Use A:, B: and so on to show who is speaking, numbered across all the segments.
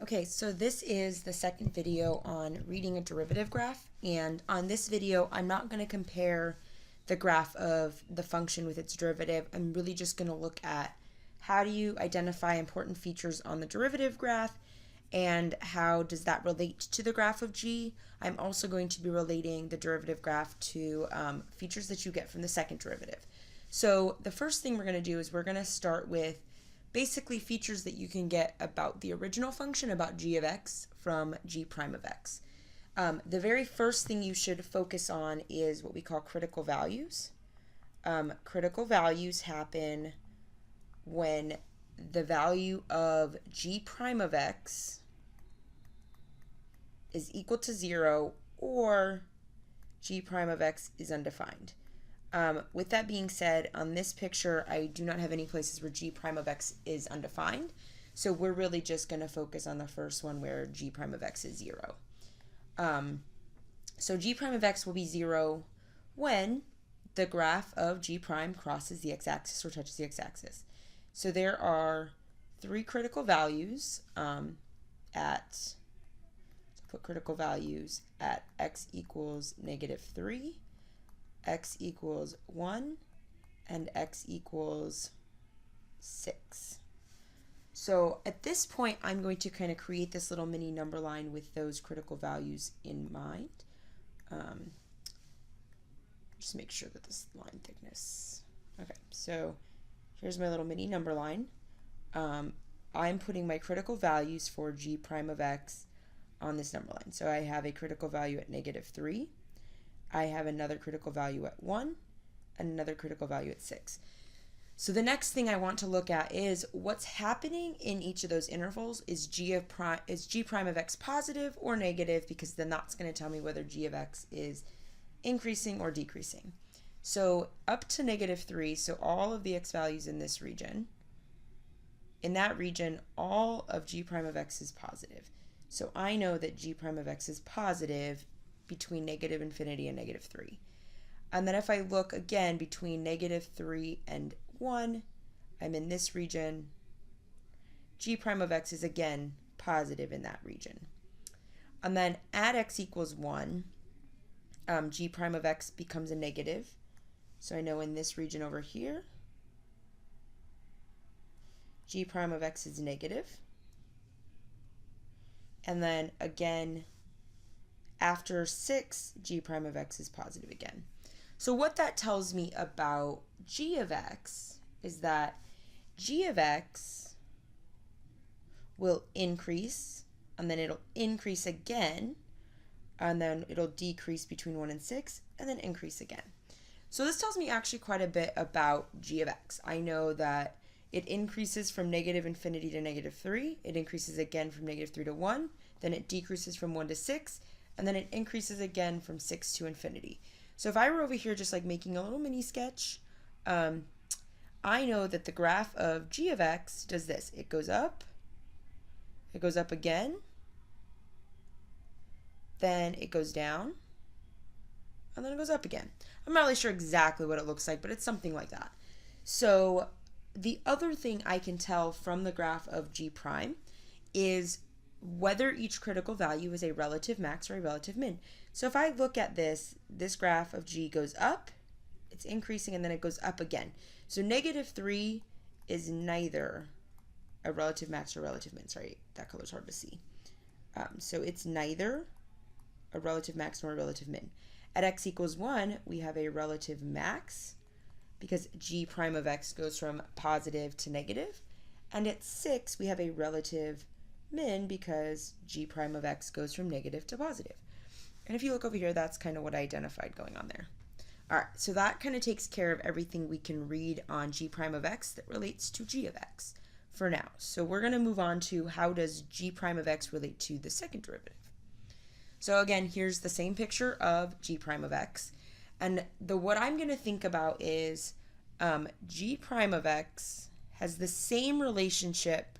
A: Okay, so this is the second video on reading a derivative graph, and on this video I'm not going to compare the graph of the function with its derivative. I'm really just going to look at how do you identify important features on the derivative graph and how does that relate to the graph of g. I'm also going to be relating the derivative graph to features that you get from the second derivative. So the first thing we're going to do is we're going to start with basically features that you can get about the original function, about g of x, from g prime of x. The very first thing you should focus on is what we call critical values. Critical values happen when the value of g prime of x is equal to 0 or g prime of x is undefined. With that being said, on this picture, I do not have any places where g prime of x is undefined. So we're really just going to focus on the first one where g prime of x is 0. So g prime of x will be 0 when the graph of g prime crosses the x-axis or touches the x-axis. So there are three critical values put critical values at x equals -3, x equals 1, and x equals 6. So at this point, I'm going to kind of create this little mini number line with those critical values in mind. Just make sure that this line thickness. Okay, so here's my little mini number line. I'm putting my critical values for g prime of x on this number line. So I have a critical value at -3. I have another critical value at 1 and another critical value at 6. So the next thing I want to look at is what's happening in each of those intervals. Is g prime of x positive or negative? Because then that's going to tell me whether g of x is increasing or decreasing. So up to -3, so all of the x values in this region, in that region, all of g prime of x is positive. So I know that g prime of x is positive between -infinity and -3. And then if I look again between -3 and 1, I'm in this region. G prime of x is again positive in that region. And then at x equals 1, g prime of x becomes a negative. So I know in this region over here, g prime of x is negative. And then again, after 6, g prime of x is positive again. So what that tells me about g of x is that g of x will increase, and then it'll increase again, and then it'll decrease between 1 and 6, and then increase again. So this tells me actually quite a bit about g of x. I know that it increases from -infinity to -3. It increases again from -3 to 1. Then it decreases from 1 to 6. And then it increases again from 6 to infinity. So if I were over here just like making a little mini sketch, I know that the graph of g of x does this. It goes up again, then it goes down, and then it goes up again. I'm not really sure exactly what it looks like, but it's something like that. So the other thing I can tell from the graph of g prime is whether each critical value is a relative max or a relative min. So if I look at this graph of g goes up, it's increasing, and then it goes up again. So -3 is neither a relative max or relative min. Sorry, that color's hard to see. So it's neither a relative max nor a relative min. At x equals 1, we have a relative max because g prime of x goes from positive to negative. And at 6, we have a relative min because g prime of x goes from negative to positive. And if you look over here, that's kind of what I identified going on there. All right, so that kind of takes care of everything we can read on g prime of x that relates to g of x for now. So we're going to move on to how does g prime of x relate to the second derivative. So again, here's the same picture of g prime of x. And what I'm going to think about is g prime of x has the same relationship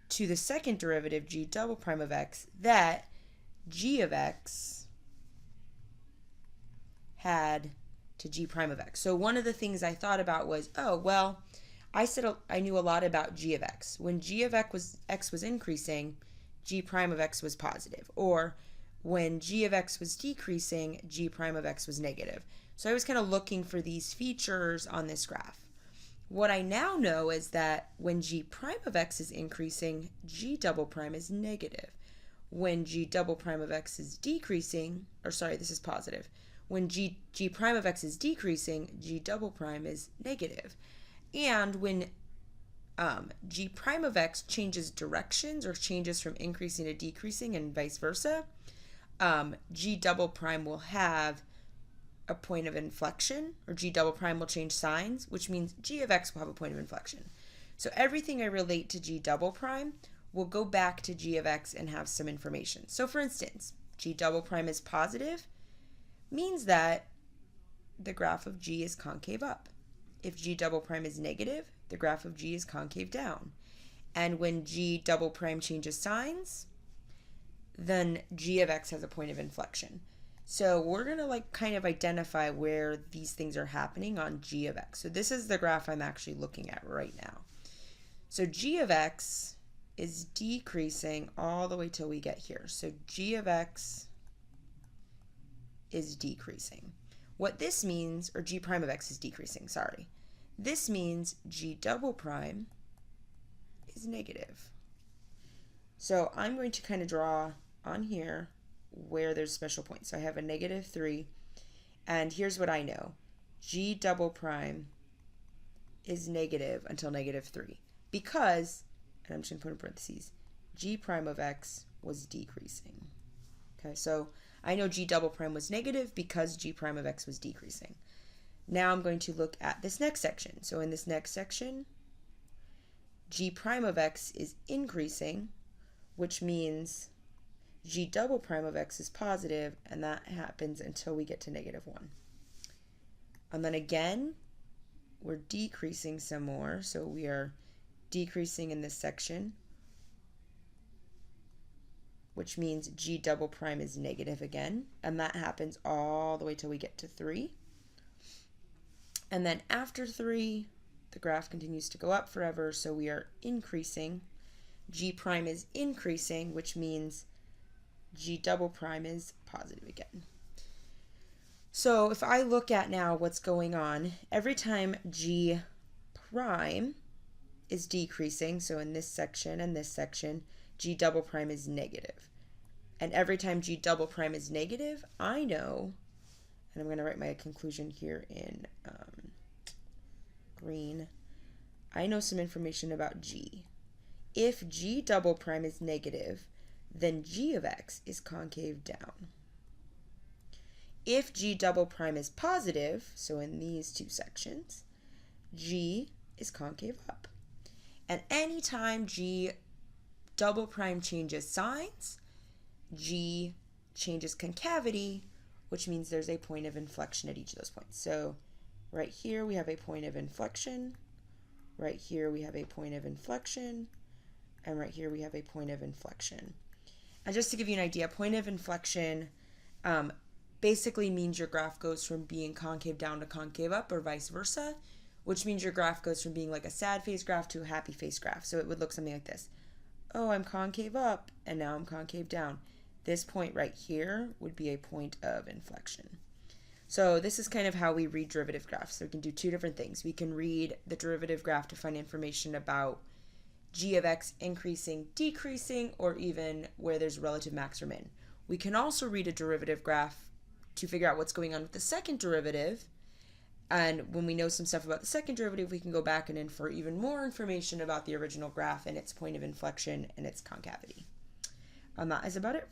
A: to the second derivative, g double prime of x, that g of x had to g prime of x. So one of the things I thought about was, oh, well, I said I knew a lot about g of x. When g of x was increasing, g prime of x was positive. Or when g of x was decreasing, g prime of x was negative. So I was kind of looking for these features on this graph. What I now know is that when g prime of x is increasing, g double prime is negative. When g double prime of x is decreasing, or sorry, this is positive. When g prime of x is decreasing, g double prime is negative. And when g prime of x changes directions or changes from increasing to decreasing and vice versa, g double prime will have a point of inflection, or g double prime will change signs, which means g of x will have a point of inflection. So everything I relate to g double prime will go back to g of x and have some information. So for instance, g double prime is positive, means that the graph of g is concave up. If g double prime is negative, the graph of g is concave down. And when g double prime changes signs, then g of x has a point of inflection. So we're going to kind of identify where these things are happening on g of x. So this is the graph I'm actually looking at right now. So g of x is decreasing all the way till we get here. So g of x is decreasing. What this means, or g prime of x is decreasing, sorry. This means g double prime is negative. So I'm going to kind of draw on here where there's special points. So I have a -3, and here's what I know. G double prime is negative until -3 because, and I'm just going to put in parentheses, g prime of x was decreasing. Okay, so I know g double prime was negative because g prime of x was decreasing. Now I'm going to look at this next section. So in this next section, g prime of x is increasing, which means g double prime of x is positive, and that happens until we get to -1. And then again, we're decreasing some more, so we are decreasing in this section, which means g double prime is negative again, and that happens all the way till we get to 3. And then after 3, the graph continues to go up forever, so we are increasing. G prime is increasing, which means g double prime is positive again. So if I look at now what's going on, every time g prime is decreasing, so in this section and this section, g double prime is negative. And every time g double prime is negative, I know, and I'm going to write my conclusion here in green, I know some information about g. If g double prime is negative, then g of x is concave down. If g double prime is positive, so in these two sections, g is concave up. And anytime g double prime changes signs, g changes concavity, which means there's a point of inflection at each of those points. So right here we have a point of inflection, right here we have a point of inflection, and right here we have a point of inflection. And just to give you an idea, point of inflection basically means your graph goes from being concave down to concave up, or vice versa, which means your graph goes from being like a sad face graph to a happy face graph. So it would look something like this. Oh, I'm concave up, and now I'm concave down. This point right here would be a point of inflection. So this is kind of how we read derivative graphs. So we can do two different things. We can read the derivative graph to find information about g of x increasing, decreasing, or even where there's relative max or min. We can also read a derivative graph to figure out what's going on with the second derivative. And when we know some stuff about the second derivative, we can go back and infer even more information about the original graph and its point of inflection and its concavity. And that is about it.